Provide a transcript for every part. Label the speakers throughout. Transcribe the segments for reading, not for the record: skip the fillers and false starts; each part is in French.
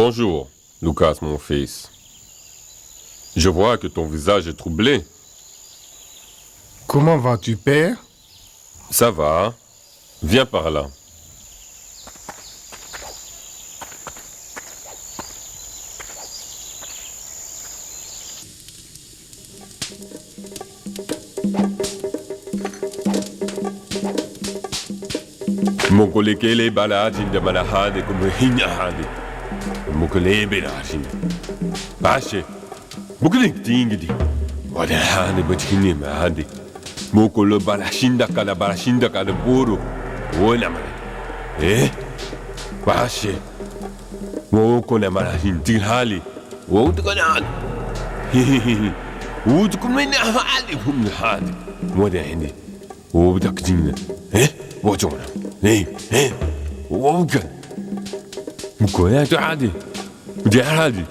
Speaker 1: Bonjour, Lucas, mon fils. Je vois que ton visage est troublé.
Speaker 2: Comment vas-tu, père?
Speaker 1: Ça va. Viens par là. Mokolekele balajin de malahade comme hinyahade. Mokolebe lajin. Bache. Mokolek tingidi. Wadahade butini mahade. Mokolo balashinda kala buru. Wona mane. Bache. Mokona malahin tilhali. Wotukanal. Hihihi. Wotukumena hali humhadi. Wadahinde. Wobdakjina. وجونا ووقع مكونات عادي ودي عادي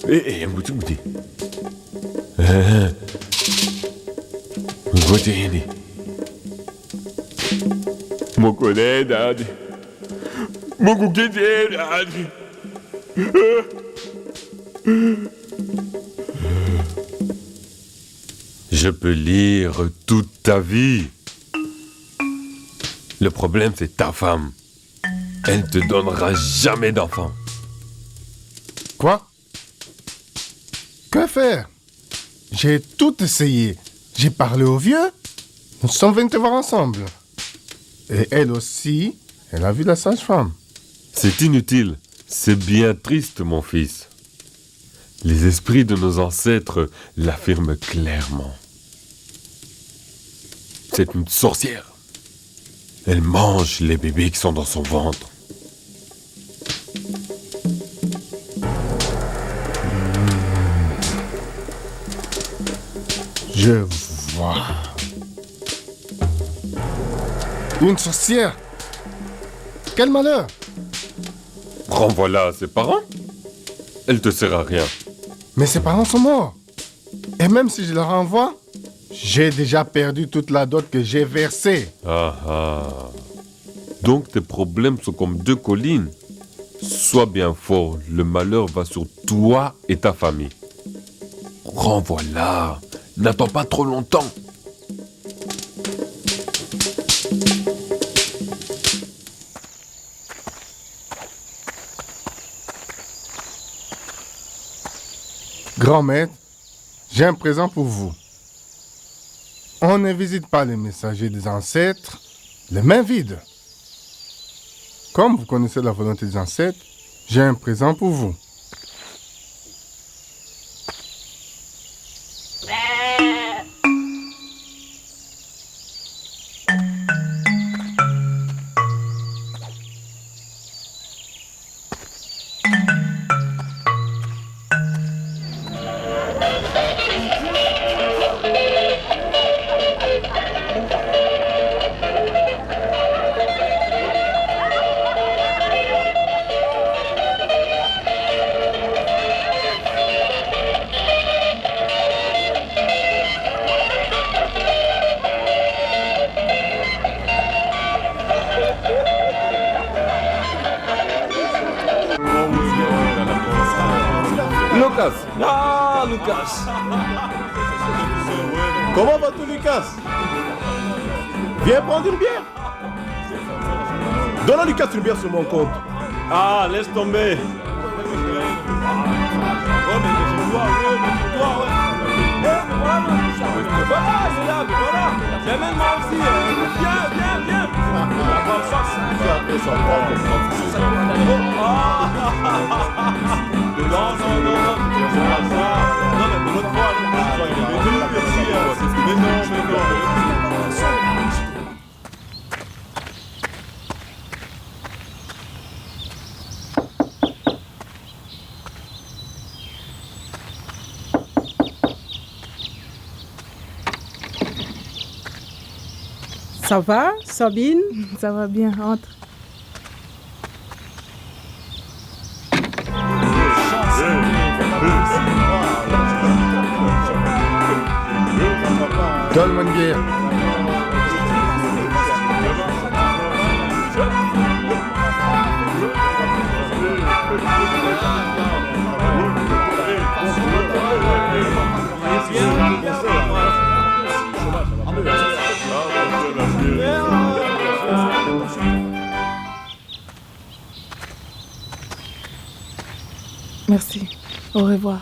Speaker 1: ايه متبدي ودي مكونات عادي مكو كتير عادي Je peux lire toute ta vie. Le problème, c'est ta femme. Elle ne te donnera jamais d'enfant.
Speaker 2: Quoi? Que faire? J'ai tout essayé. J'ai parlé au vieux. Nous sommes venus te voir ensemble. Et elle aussi, elle a vu la sage-femme.
Speaker 1: C'est inutile. C'est bien triste, mon fils. Les esprits de nos ancêtres l'affirment clairement. C'est une sorcière. Elle mange les bébés qui sont dans son ventre.
Speaker 2: Je vois. Une sorcière. Quel malheur.
Speaker 1: Renvoie-la à ses parents. Elle te sert à rien.
Speaker 2: Mais ses parents sont morts. Et même si je la renvoie, j'ai déjà perdu toute la dot que j'ai versée.
Speaker 1: Ah ah. Donc tes problèmes sont comme deux collines. Sois bien fort, le malheur va sur toi et ta famille. Renvoie-la. N'attends pas trop longtemps.
Speaker 2: Grand-maître, j'ai un présent pour vous. On ne visite pas les messagers des ancêtres les mains vides. Comme vous connaissez la volonté des ancêtres, j'ai un présent pour vous.
Speaker 3: Lucas! Ah, Lucas! Comment vas-tu, Lucas? Viens prendre une bière! Donne à Lucas une bière sur mon compte. Ah, laisse tomber! Voilà, c'est là, voilà! J'amène moi aussi! Viens! Non, mais l'autre fois, il est venu, merci. Mais non.
Speaker 4: Ça va, Sabine?
Speaker 5: Ça va bien, entre.
Speaker 2: Donne-moi une bière.
Speaker 5: Merci. Au revoir.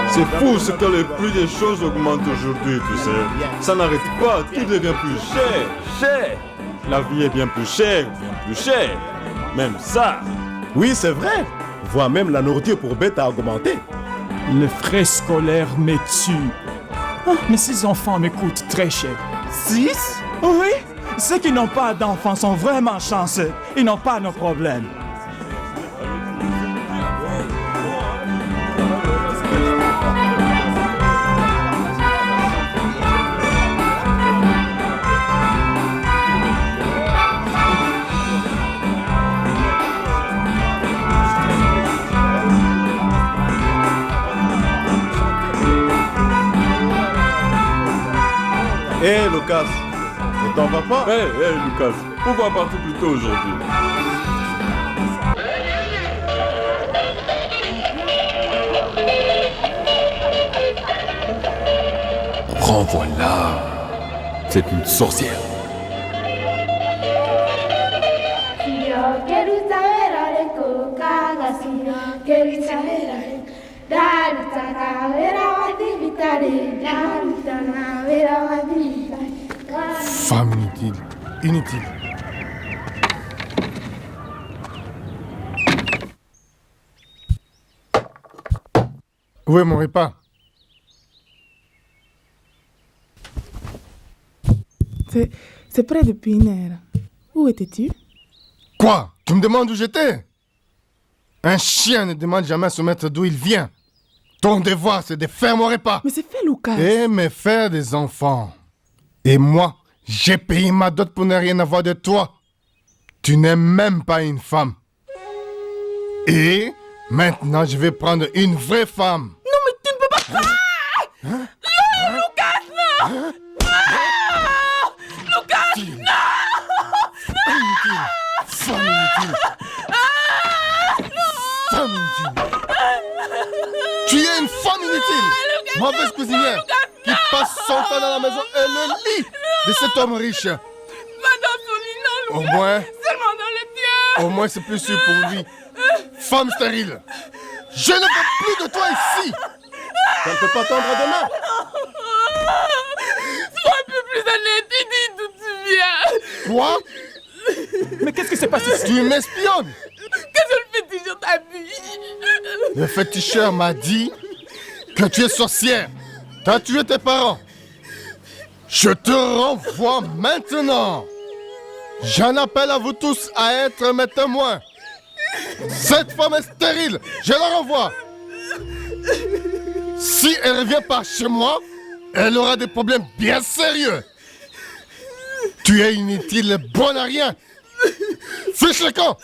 Speaker 6: C'est fou ce que les prix des choses augmentent aujourd'hui, tu sais. Ça n'arrête pas, tout devient plus cher, cher. La vie est bien plus chère, bien plus chère. Même ça.
Speaker 7: Oui, c'est vrai. Voire même la nourriture pour bêtes a augmenté.
Speaker 8: Les frais scolaires me tuent. Ah, mais ces enfants me coûtent très cher.
Speaker 7: 6?
Speaker 8: Oui, ceux qui n'ont pas d'enfants sont vraiment chanceux. Ils n'ont pas nos problèmes.
Speaker 7: Hé, Lucas, ne t'en vas pas?
Speaker 1: Hé, Lucas, pourquoi pas-tu plus tôt aujourd'hui? Renvoie-la. C'est une sorcière.
Speaker 2: Femme inutile. Inutile. Où est mon repas?
Speaker 5: C'est près depuis une heure. Où étais-tu?
Speaker 2: Quoi? Tu me demandes où j'étais? Un chien ne demande jamais à son maître d'où il vient. Ton devoir, c'est de faire mon repas.
Speaker 5: Mais c'est fait, Lucas.
Speaker 2: Et me faire des enfants. Et moi, j'ai payé ma dot pour ne rien avoir de toi. Tu n'es même pas une femme. Et maintenant, je vais prendre une vraie femme.
Speaker 5: Non, mais tu ne peux pas... Ah
Speaker 2: Hein?
Speaker 5: Non, Lucas, non
Speaker 2: Hein?
Speaker 5: Ah Lucas, non
Speaker 2: Inutile. Femme inutile. Femme inutile. Tu es une femme inutile. Mauvaise cuisinière qui passe son temps dans la maison et le lit de cet homme riche.
Speaker 5: Pas dans son lit, non,
Speaker 2: Au
Speaker 5: Lucas.
Speaker 2: moins,
Speaker 5: Seulement dans le tien.
Speaker 2: au moins c'est plus sûr pour lui. Femme stérile. Je ne veux plus de toi ici.
Speaker 7: Ça ne peut pas tendre demain.
Speaker 5: Sois un peu plus honnête et dis d'où tu viens.
Speaker 2: Toi,
Speaker 8: Mais qu'est-ce qui s'est passé ici?
Speaker 2: tu m'espionnes.
Speaker 5: Qu'est-ce que le féticheur t'a dit?
Speaker 2: Le féticheur m'a dit que tu es sorcière. Tu as tué tes parents. Je te renvoie maintenant. J'en appelle à vous tous à être mes témoins. Cette femme est stérile. Je la renvoie. Si elle revient par chez moi, elle aura des problèmes bien sérieux. Tu es inutile, bonne à rien. Fiche le camp.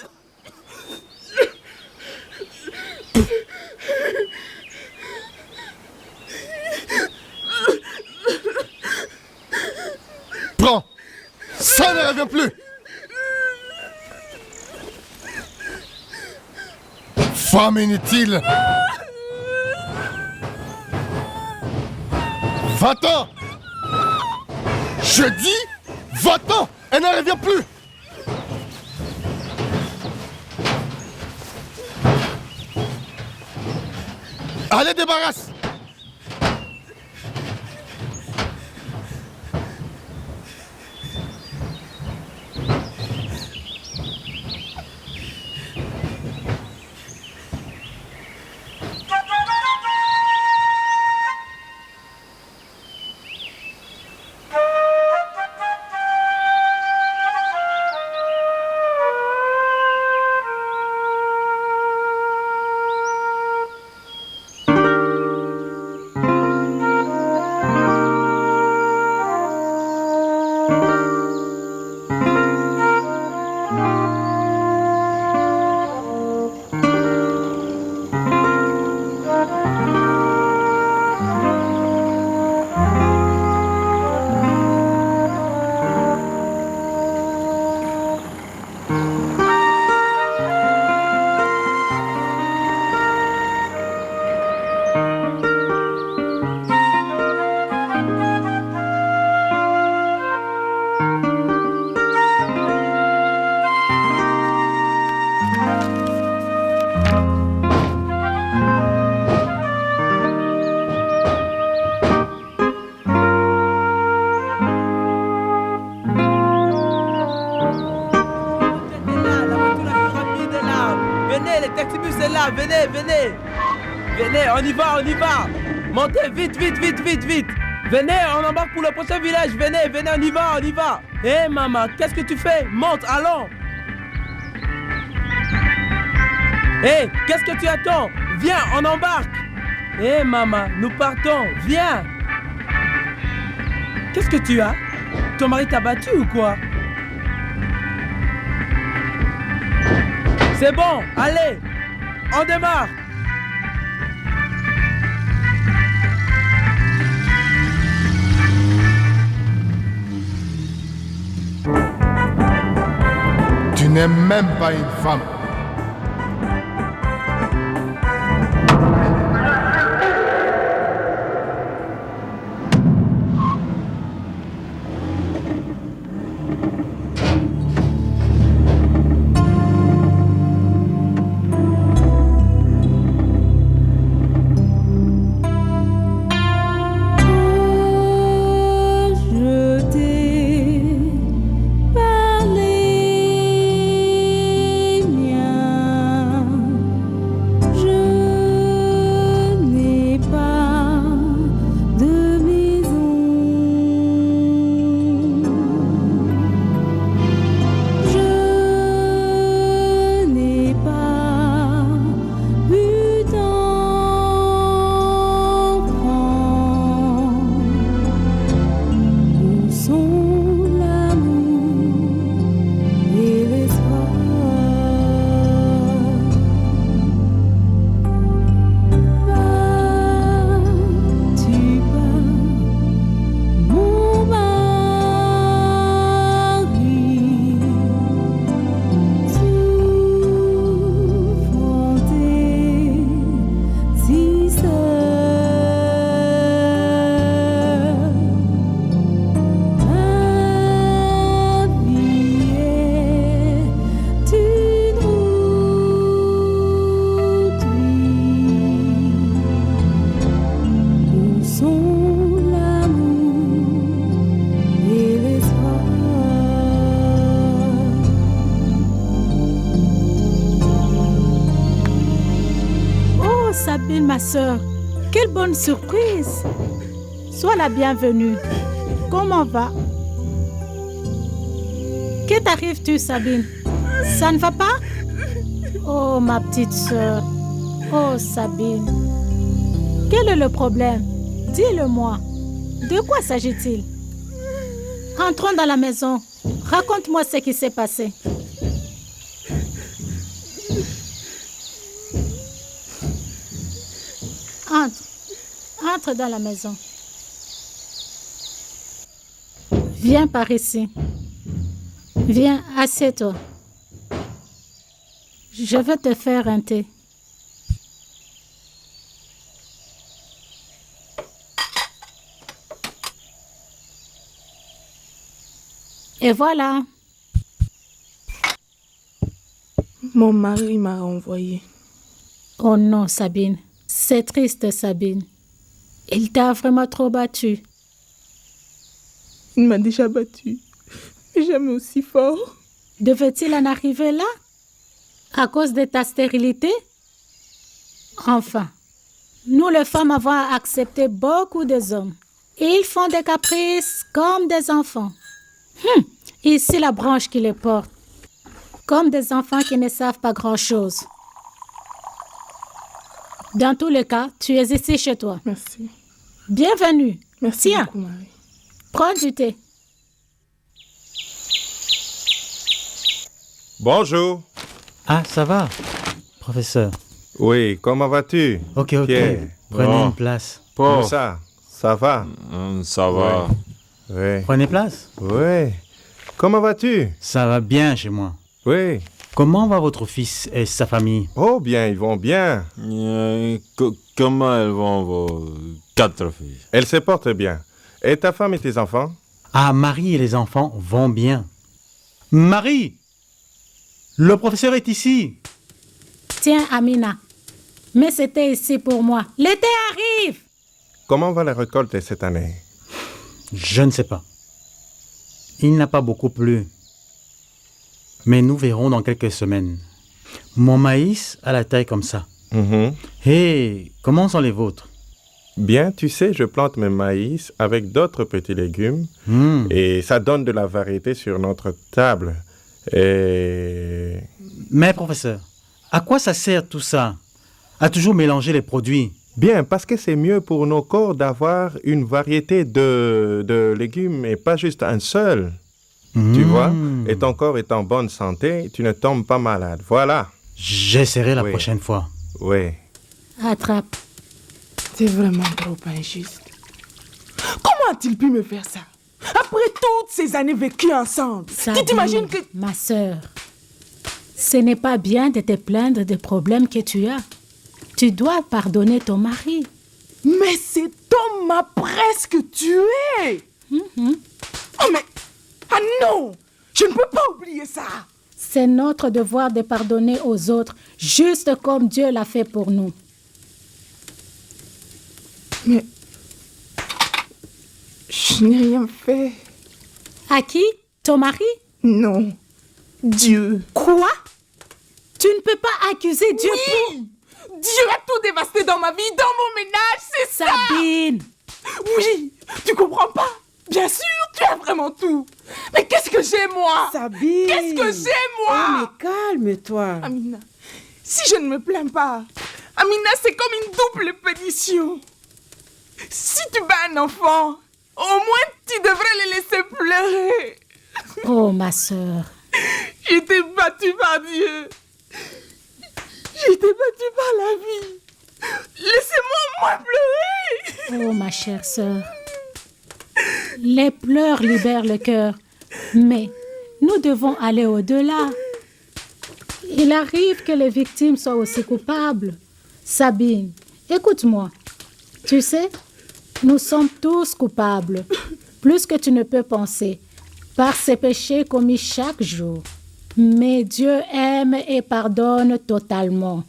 Speaker 2: Prends. Ça ne revient plus. Femme inutile. Va-t'en. Je dis, va-t'en. Elle ne revient plus. Allez, débarrasse.
Speaker 3: venez, on y va, on y va. Montez, vite, vite, vite, vite, vite. Venez, on embarque pour le prochain village. Venez, venez, on y va, on y va. Hé, maman, qu'est-ce que tu fais? Monte, allons. Hé, qu'est-ce que tu attends? Viens, on embarque. Hé, maman, nous partons. Viens. Qu'est-ce que tu as? Ton mari t'a battu ou quoi? C'est bon, allez, on démarre.
Speaker 2: Tu n'es même pas une femme.
Speaker 9: Sabine, ma sœur, quelle bonne surprise! Sois la bienvenue. Comment va? Que t'arrive-tu, Sabine? Ça ne va pas? Oh, ma petite sœur. Oh, Sabine. Quel est le problème? Dis-le-moi. De quoi s'agit-il? Entrons dans la maison. Raconte-moi ce qui s'est passé. Entre. Entre dans la maison. Viens par ici. Viens, assieds-toi. Je vais te faire un thé. Et voilà.
Speaker 5: Mon mari m'a renvoyé.
Speaker 9: Oh non, Sabine. C'est triste, Sabine. Il t'a vraiment trop battue.
Speaker 5: Il m'a déjà battue, mais jamais aussi fort.
Speaker 9: Devait-il en arriver là? À cause de ta stérilité? Enfin, nous les femmes avons accepté beaucoup des hommes. Ils font des caprices comme des enfants. Ici la branche qui les porte. Comme des enfants qui ne savent pas grand-chose. Dans tous les cas, tu es ici chez toi.
Speaker 5: Merci.
Speaker 9: Bienvenue.
Speaker 5: Merci
Speaker 9: Tiens,
Speaker 5: beaucoup, Marie.
Speaker 9: prends du thé.
Speaker 10: Bonjour.
Speaker 11: Ah, ça va, professeur.
Speaker 10: Oui, comment vas-tu?
Speaker 11: Ok.
Speaker 10: Pierre.
Speaker 11: Prenez
Speaker 1: Oh.
Speaker 11: une place.
Speaker 10: Comment ça? Ça va?
Speaker 1: Ça va.
Speaker 10: Oui.
Speaker 11: Prenez place.
Speaker 10: Oui. Comment vas-tu?
Speaker 11: Ça va bien chez moi.
Speaker 10: Oui.
Speaker 11: Comment va votre fils et sa famille?
Speaker 10: Oh, bien, ils vont bien.
Speaker 1: Comment elles vont vos 4 filles?
Speaker 10: Elles se portent bien. Et ta femme et tes enfants?
Speaker 11: Ah, Marie et les enfants vont bien. Marie! Le professeur est ici.
Speaker 9: Tiens, Amina. Mais c'était ici pour moi. L'été arrive!
Speaker 10: Comment va la récolte cette année?
Speaker 11: Je ne sais pas. Il n'a pas beaucoup plu. Mais nous verrons dans quelques semaines. Mon maïs a la taille comme ça. Et comment sont les vôtres?
Speaker 10: Bien, tu sais, je plante mes maïs avec d'autres petits légumes et ça donne de la variété sur notre table. Et...
Speaker 11: Mais professeur, à quoi ça sert tout ça? À toujours mélanger les produits?
Speaker 10: Bien, parce que c'est mieux pour nos corps d'avoir une variété de légumes et pas juste un seul. Tu vois? Et ton corps est en bonne santé, tu ne tombes pas malade. Voilà.
Speaker 11: J'essaierai la prochaine fois.
Speaker 10: Oui.
Speaker 9: Attrape.
Speaker 5: C'est vraiment trop injuste. Comment a-t-il pu me faire ça? Après toutes ces années vécues ensemble. Tu t'imagines que...
Speaker 9: Ma sœur, ce n'est pas bien de te plaindre des problèmes que tu as. Tu dois pardonner ton mari.
Speaker 5: Mais cet homme m'a presque tué. Oh mais... Ah non! Je ne peux pas oublier ça.
Speaker 9: C'est notre devoir de pardonner aux autres, juste comme Dieu l'a fait pour nous.
Speaker 5: Mais... Je n'ai rien fait.
Speaker 9: À qui? Ton mari?
Speaker 5: Non. Dieu.
Speaker 9: Quoi? Tu ne peux pas accuser Dieu pour...
Speaker 5: Dieu a tout dévasté dans ma vie, dans mon ménage, c'est ça!
Speaker 9: Sabine!
Speaker 5: Oui, tu comprends pas? Bien sûr, tu as vraiment tout. Mais qu'est-ce que j'ai, moi?
Speaker 4: Sabine!
Speaker 5: Qu'est-ce que j'ai, moi?
Speaker 4: Oh, mais calme-toi.
Speaker 5: Amina, si je ne me plains pas, Amina, c'est comme une double punition. Si tu bats un enfant, au moins tu devrais le laisser pleurer.
Speaker 9: Oh, ma sœur.
Speaker 5: J'ai été battue par Dieu. J'ai été battue par la vie. Laissez-moi moi pleurer.
Speaker 9: Oh, ma chère sœur. Les pleurs libèrent le cœur, mais nous devons aller au-delà. Il arrive que les victimes soient aussi coupables. Sabine, écoute-moi. Tu sais, nous sommes tous coupables, plus que tu ne peux penser, par ces péchés commis chaque jour. Mais Dieu aime et pardonne totalement.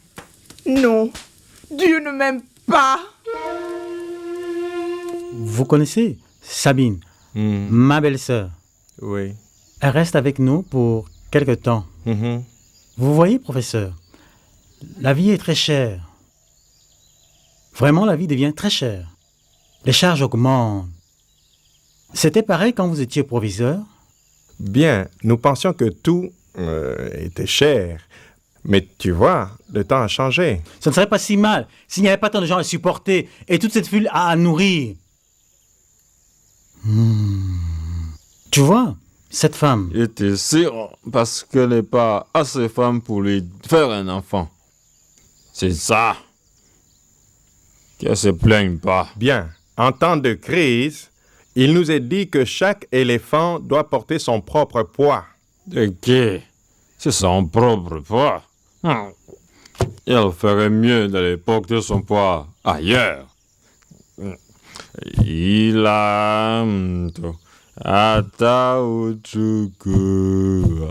Speaker 5: Non, Dieu ne m'aime pas.
Speaker 11: Vous connaissez Sabine, ma belle-sœur.
Speaker 10: Oui.
Speaker 11: Elle reste avec nous pour quelque temps. Vous voyez, professeur, la vie est très chère. Vraiment, la vie devient très chère. Les charges augmentent. C'était pareil quand vous étiez proviseur?
Speaker 10: Bien, nous pensions que tout était cher. Mais tu vois, le temps a changé.
Speaker 11: Ce ne serait pas si mal s'il n'y avait pas tant de gens à supporter et toute cette foule à nourrir. Tu vois, cette femme...
Speaker 6: J'étais sûr parce qu'elle n'est pas assez femme pour lui faire un enfant. C'est ça. Qu'elle se plaigne pas.
Speaker 10: Bien, en temps de crise, il nous est dit que chaque éléphant doit porter son propre poids.
Speaker 6: Ok, c'est son propre poids. Elle ferait mieux d'aller porter son poids ailleurs. Il a ata uchuku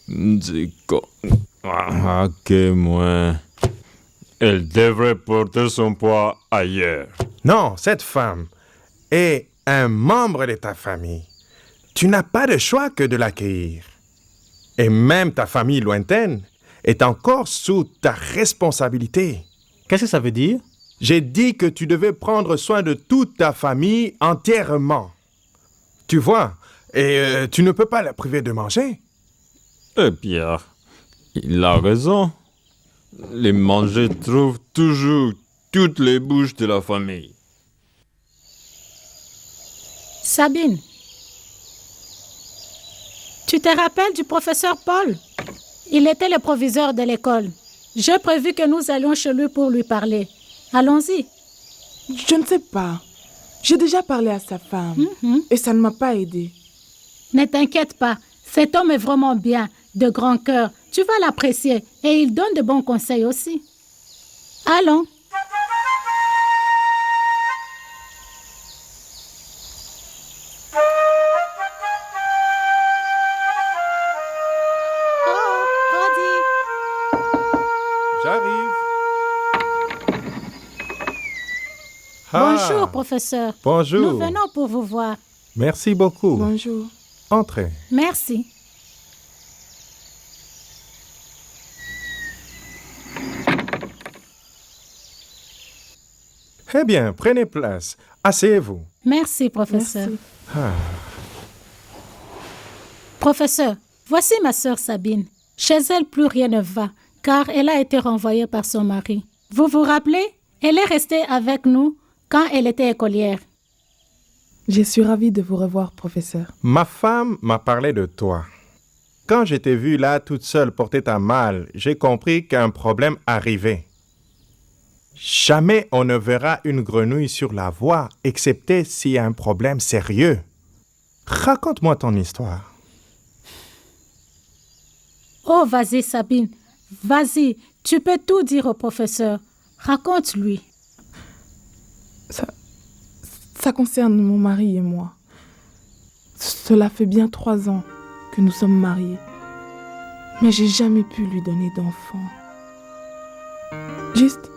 Speaker 6: nziko que moi. Elle devrait porter son poids ailleurs.
Speaker 10: Non, cette femme est un membre de ta famille. Tu n'as pas de choix que de l'accueillir. Et même ta famille lointaine est encore sous ta responsabilité.
Speaker 11: Qu'est-ce que ça veut dire?
Speaker 10: J'ai dit que tu devais prendre soin de toute ta famille entièrement. Tu vois, et tu ne peux pas la priver de manger.
Speaker 6: Pierre, il a raison. Les mangers trouvent toujours toutes les bouches de la famille.
Speaker 9: Sabine, tu te rappelles du professeur Paul? Il était le proviseur de l'école. J'ai prévu que nous allions chez lui pour lui parler. Allons-y.
Speaker 5: Je ne sais pas. J'ai déjà parlé à sa femme et ça ne m'a pas aidé.
Speaker 9: Ne t'inquiète pas. Cet homme est vraiment bien, de grand cœur. Tu vas l'apprécier et il donne de bons conseils aussi. Allons.
Speaker 10: J'arrive.
Speaker 9: Bonjour, professeur.
Speaker 10: Bonjour.
Speaker 9: Nous venons pour vous voir.
Speaker 10: Merci beaucoup.
Speaker 5: Bonjour.
Speaker 10: Entrez.
Speaker 9: Merci.
Speaker 10: Très bien, prenez place. Asseyez-vous.
Speaker 9: Merci, professeur.
Speaker 5: Merci.
Speaker 10: Ah.
Speaker 9: Professeur, voici ma sœur Sabine. Chez elle, plus rien ne va, car elle a été renvoyée par son mari. Vous vous rappelez? Elle est restée avec nous quand elle était écolière.
Speaker 5: Je suis ravie de vous revoir, professeur.
Speaker 10: Ma femme m'a parlé de toi. Quand je t'ai vue là, toute seule, porter ta malle, j'ai compris qu'un problème arrivait. Jamais on ne verra une grenouille sur la voie, excepté s'il y a un problème sérieux. Raconte-moi ton histoire.
Speaker 9: Oh, vas-y, Sabine. Vas-y, tu peux tout dire au professeur. Raconte-lui.
Speaker 5: Ça concerne mon mari et moi. Cela fait bien 3 ans que nous sommes mariés. Mais j'ai jamais pu lui donner d'enfant. Juste,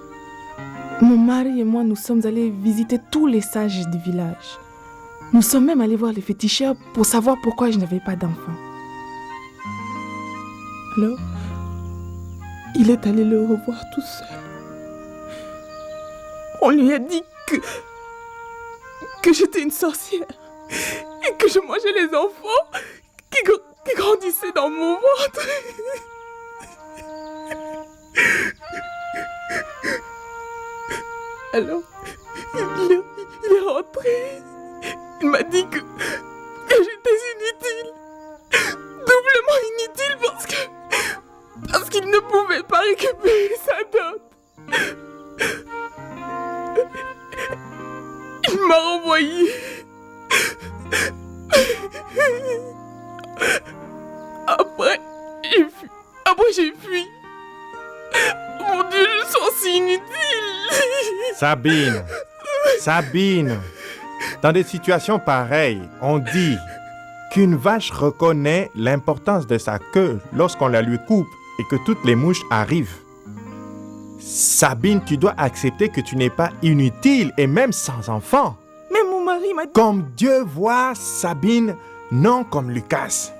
Speaker 5: mon mari et moi, nous sommes allés visiter tous les sages du village. Nous sommes même allés voir les féticheurs pour savoir pourquoi je n'avais pas d'enfant. Alors, il est allé le revoir tout seul. On lui a dit que j'étais une sorcière et que je mangeais les enfants qui grandissaient dans mon ventre. Alors, il est rentré. Il m'a dit que j'étais inutile. Doublement inutile parce qu'il ne pouvait pas récupérer sa dot. Il m'a renvoyé. Après, j'ai fui. Mon Dieu, je sens si inutile.
Speaker 10: Sabine, dans des situations pareilles, on dit qu'une vache reconnaît l'importance de sa queue lorsqu'on la lui coupe et que toutes les mouches arrivent. Sabine, tu dois accepter que tu n'es pas inutile et même sans enfant.
Speaker 5: Mais mon mari m'a dit...
Speaker 10: Comme Dieu voit, Sabine, non comme Lucas.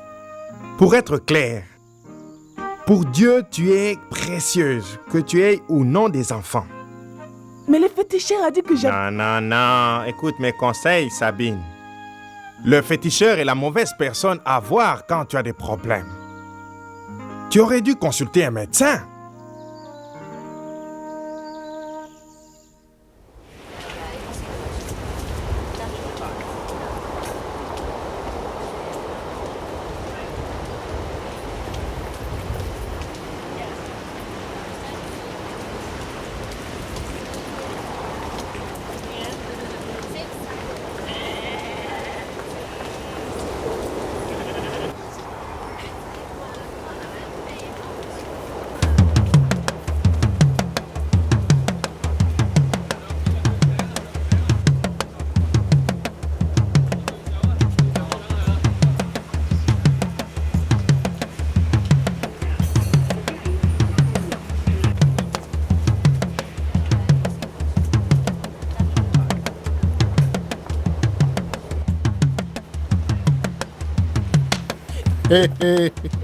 Speaker 10: Pour être clair, pour Dieu, tu es précieuse, que tu aies ou non des enfants.
Speaker 5: Mais le féticheur a dit que j'avais...
Speaker 10: Non, écoute mes conseils, Sabine. Le féticheur est la mauvaise personne à voir quand tu as des problèmes. Tu aurais dû consulter un médecin.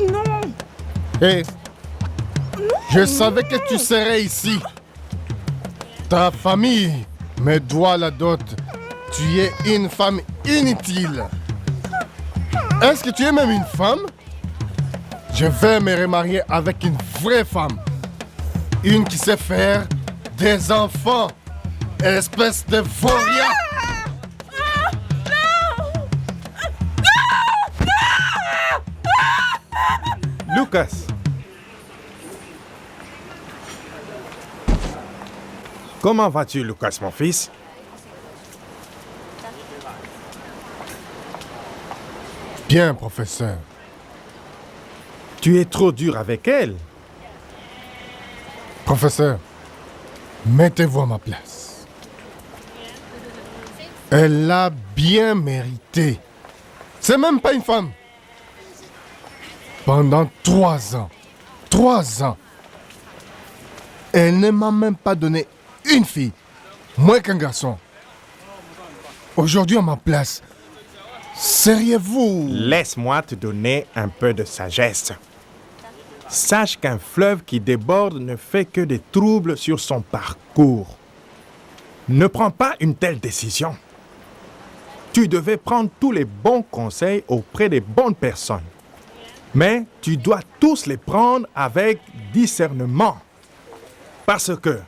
Speaker 5: Non.
Speaker 2: Je savais que tu serais ici. Ta famille me doit la dot. Tu es une femme inutile. Est-ce que tu es même une femme? Je vais me remarier avec une vraie femme. Une qui sait faire des enfants. Espèce de vaurien.
Speaker 10: Lucas. Comment vas-tu, Lucas, mon fils?
Speaker 2: Bien, professeur.
Speaker 10: Tu es trop dur avec elle.
Speaker 2: Professeur, mettez-vous à ma place. Elle l'a bien mérité. C'est même pas une femme. Pendant 3 ans, elle ne m'a même pas donné une fille, moins qu'un garçon. Aujourd'hui, à ma place, seriez-vous...
Speaker 10: Laisse-moi te donner un peu de sagesse. Sache qu'un fleuve qui déborde ne fait que des troubles sur son parcours. Ne prends pas une telle décision. Tu devais prendre tous les bons conseils auprès des bonnes personnes. Mais tu dois tous les prendre avec discernement. Parce que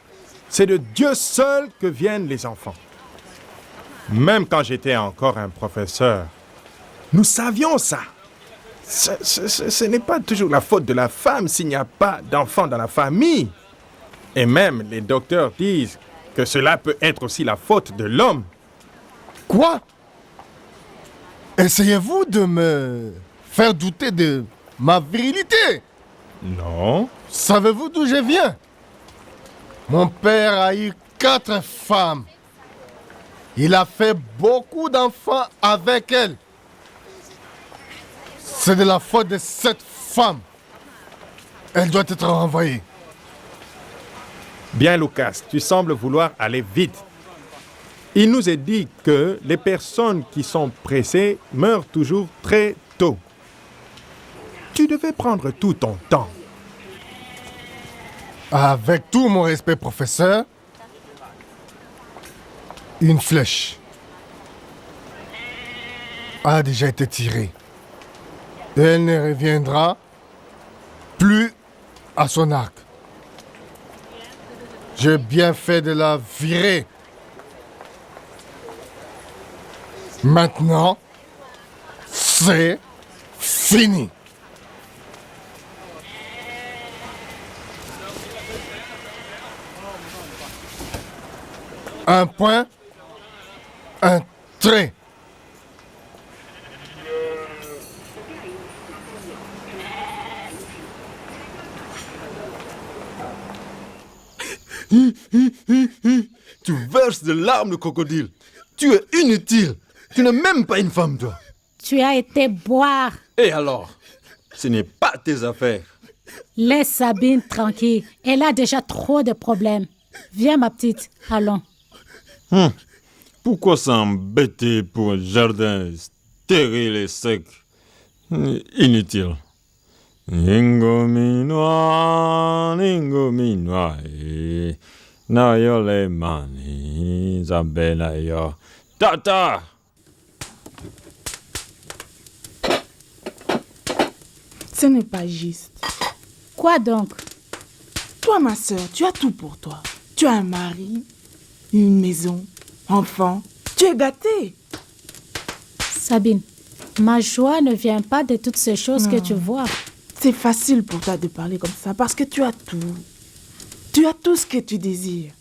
Speaker 10: c'est de Dieu seul que viennent les enfants. Même quand j'étais encore un professeur, nous savions ça. Ce n'est pas toujours la faute de la femme s'il n'y a pas d'enfants dans la famille. Et même les docteurs disent que cela peut être aussi la faute de l'homme.
Speaker 2: Quoi? Essayez-vous de me faire douter de ma virilité?
Speaker 10: Non.
Speaker 2: Savez-vous d'où je viens? Mon père a eu 4 femmes. Il a fait beaucoup d'enfants avec elles. C'est de la faute de cette femme. Elle doit être renvoyée.
Speaker 10: Bien, Lucas, tu sembles vouloir aller vite. Il nous est dit que les personnes qui sont pressées meurent toujours très tôt. Tu devais prendre tout ton temps.
Speaker 2: Avec tout mon respect, professeur, une flèche a déjà été tirée. Et elle ne reviendra plus à son arc. J'ai bien fait de la virer. Maintenant, c'est fini. Un point, un trait.
Speaker 6: Tu verses de larmes de crocodile. Tu es inutile. Tu n'es même pas une femme, toi.
Speaker 9: Tu as été boire.
Speaker 6: Et alors? Ce n'est pas tes affaires.
Speaker 9: Laisse Sabine tranquille. Elle a déjà trop de problèmes. Viens, ma petite. Allons.
Speaker 6: Pourquoi s'embêter pour un jardin stérile et sec? Inutile. Ningo minwa, na yo le mani, zabena yo. Tata!
Speaker 5: Ce n'est pas juste.
Speaker 9: Quoi donc?
Speaker 5: Toi, ma sœur, tu as tout pour toi. Tu as un mari, une maison, enfants. Tu es gâtée.
Speaker 9: Sabine, ma joie ne vient pas de toutes ces choses que tu vois.
Speaker 5: C'est facile pour toi de parler comme ça parce que tu as tout. Tu as tout ce que tu désires.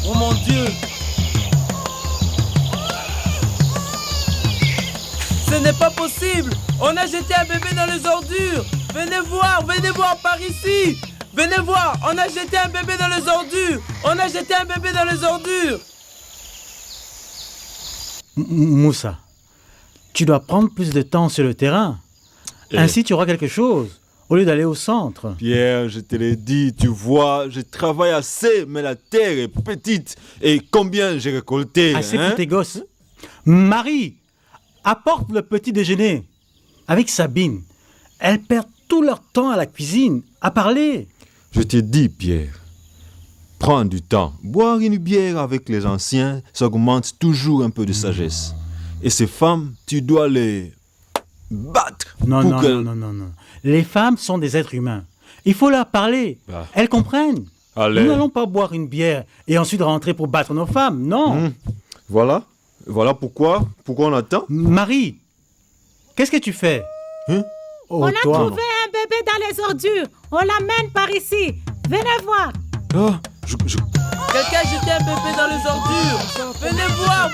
Speaker 3: Oh mon Dieu! Ce n'est pas possible! On a jeté un bébé dans les ordures! Venez voir par ici! Venez voir, on a jeté un bébé dans les ordures! On a jeté un bébé dans les ordures!
Speaker 11: Moussa, tu dois prendre plus de temps sur le terrain. Ainsi, tu auras quelque chose, au lieu d'aller au centre.
Speaker 6: Pierre, je te l'ai dit, tu vois, je travaille assez, mais la terre est petite. Et combien j'ai récolté?
Speaker 11: Assez pour tes gosses. Marie, apporte le petit déjeuner. Avec Sabine, elles perdent tout leur temps à la cuisine, à parler.
Speaker 6: Je te dis, Pierre, prends du temps. Boire une bière avec les anciens, ça augmente toujours un peu de sagesse. Et ces femmes, tu dois les battre.
Speaker 11: Non. Les femmes sont des êtres humains. Il faut leur parler. Elles comprennent.
Speaker 6: Allez.
Speaker 11: Nous n'allons pas boire une bière et ensuite rentrer pour battre nos femmes, non.
Speaker 6: Voilà pourquoi on attend.
Speaker 11: Marie, qu'est-ce que tu fais?
Speaker 9: On a trouvé un bébé dans les ordures. On l'amène par ici. Venez voir.
Speaker 3: Quelqu'un a jeté un bébé dans les ordures. Venez voir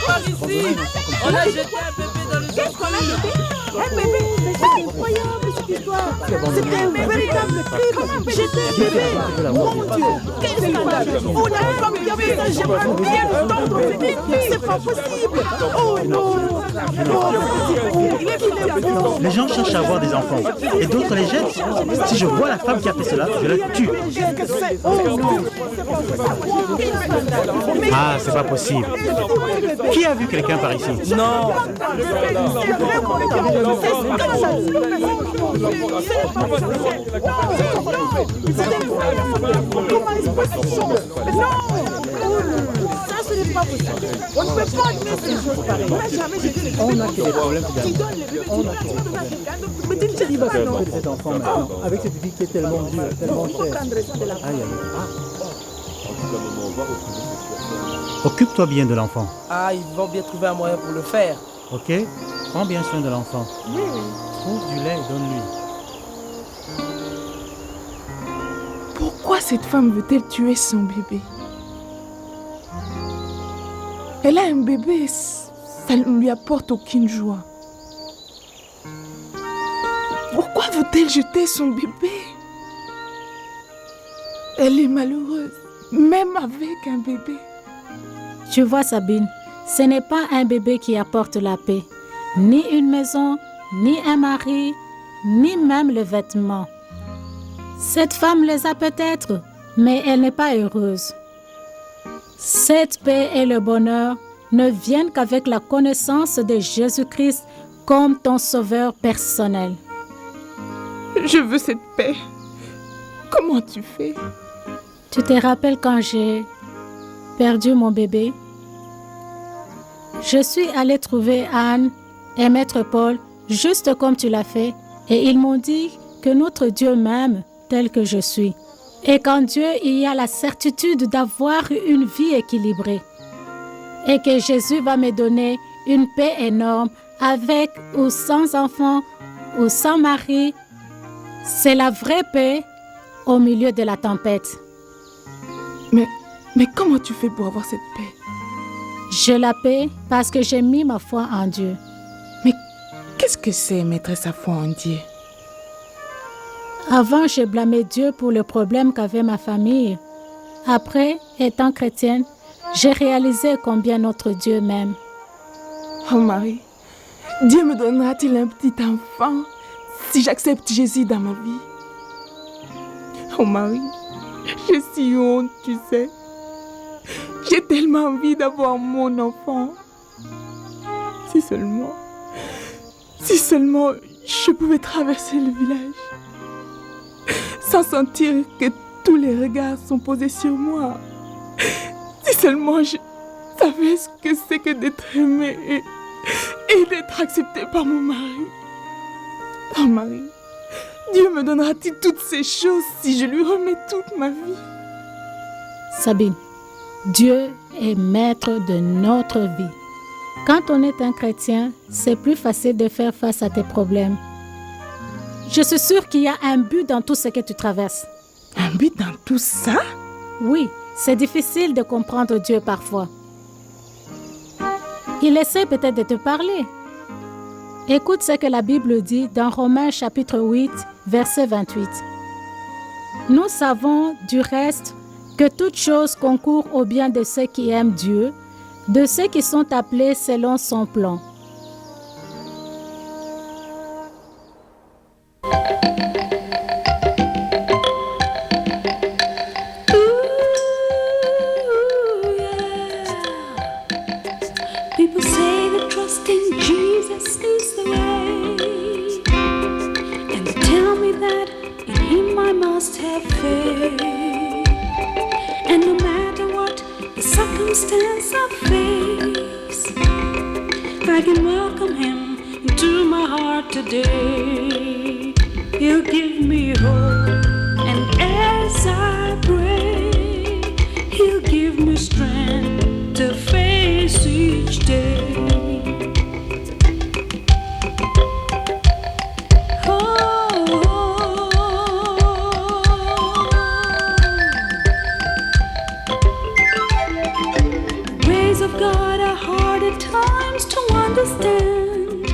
Speaker 3: par ici. On a jeté un bébé dans les ordures.
Speaker 9: Un bébé, c'est incroyable.
Speaker 12: C'était un véritable crime. J'étais bébé. Mon Dieu, quel scandale. Oh, la femme qui a fait ça, j'aimerais bien le tendre. C'est pas possible. Oh non.
Speaker 11: Les gens cherchent à avoir des enfants et d'autres les jettent. Si je vois la femme qui a fait cela, je la tue. Ah, c'est pas possible. Qui a vu quelqu'un par ici?
Speaker 3: Non.
Speaker 12: Ça, ce n'est pas possible. On ne peut pas admettre ces choses pareilles. On a des problèmes.
Speaker 11: De cet enfant maintenant, avec cette vie qui est tellement dure, tellement chère. Occupe-toi bien de l'enfant.
Speaker 3: Ah, ils vont bien trouver un moyen pour le faire.
Speaker 11: Ok? Prends bien soin de l'enfant.
Speaker 12: Oui, oui.
Speaker 11: Trouve du lait et donne-lui.
Speaker 5: Pourquoi cette femme veut-elle tuer son bébé? Elle a un bébé, ça ne lui apporte aucune joie. Pourquoi veut-elle jeter son bébé? Elle est malheureuse, même avec un bébé.
Speaker 9: Tu vois, Sabine, ce n'est pas un bébé qui apporte la paix, ni une maison, ni un mari, ni même le vêtement. Cette femme les a peut-être, mais elle n'est pas heureuse. Cette paix et le bonheur ne viennent qu'avec la connaissance de Jésus-Christ comme ton sauveur personnel.
Speaker 5: Je veux cette paix. Comment tu fais?
Speaker 9: Tu te rappelles quand j'ai perdu mon bébé? Je suis allée trouver Anne et Maître Paul, juste comme tu l'as fait, et ils m'ont dit que notre Dieu m'aime tel que je suis. Et qu'en Dieu, il y a la certitude d'avoir une vie équilibrée. Et que Jésus va me donner une paix énorme avec ou sans enfant ou sans mari. C'est la vraie paix au milieu de la tempête.
Speaker 5: Mais comment tu fais pour avoir cette paix?
Speaker 9: Je la paie parce que j'ai mis ma foi en Dieu.
Speaker 5: Mais qu'est-ce que c'est mettre sa foi en Dieu?
Speaker 9: Avant, je blâmais Dieu pour le problème qu'avait ma famille. Après, étant chrétienne, j'ai réalisé combien notre Dieu m'aime.
Speaker 5: Oh Marie, Dieu me donnera-t-il un petit enfant si j'accepte Jésus dans ma vie? Oh Marie, j'ai si honte, tu sais. J'ai tellement envie d'avoir mon enfant. Si seulement je pouvais traverser le village sans sentir que tous les regards sont posés sur moi. Si seulement je savais ce que c'est que d'être aimé et d'être accepté par mon mari. Oh Marie, Dieu me donnera-t-il toutes ces choses si je lui remets toute ma vie?
Speaker 9: Sabine, Dieu est maître de notre vie. Quand on est un chrétien, c'est plus facile de faire face à tes problèmes. Je suis sûre qu'il y a un but dans tout ce que tu traverses.
Speaker 5: Un but dans tout ça?
Speaker 9: Oui, c'est difficile de comprendre Dieu parfois. Il essaie peut-être de te parler. Écoute ce que la Bible dit dans Romains chapitre 8, verset 28. Nous savons du reste que toute chose concourt au bien de ceux qui aiment Dieu, de ceux qui sont appelés selon son plan.
Speaker 13: People say that trust in Jesus is the way, and they tell me that in Him I must have faith. And no matter what the circumstance I face, I can welcome Him into my heart today. He'll give me hope, and as I pray, He'll give me strength to face each day. Ways of God are hard at times to understand,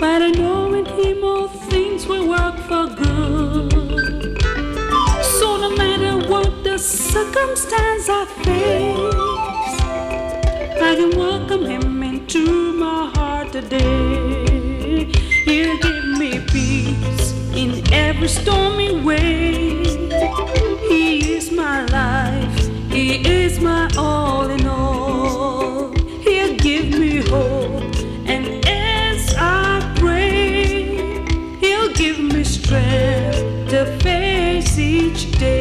Speaker 13: but I know in Him all things will work for good. So no matter what the circumstance I face, I can welcome Him into my heart today. He'll give me peace in every stormy way. He is my life, He is my all in all. He'll give me hope, and as I pray, He'll give me strength to face each day.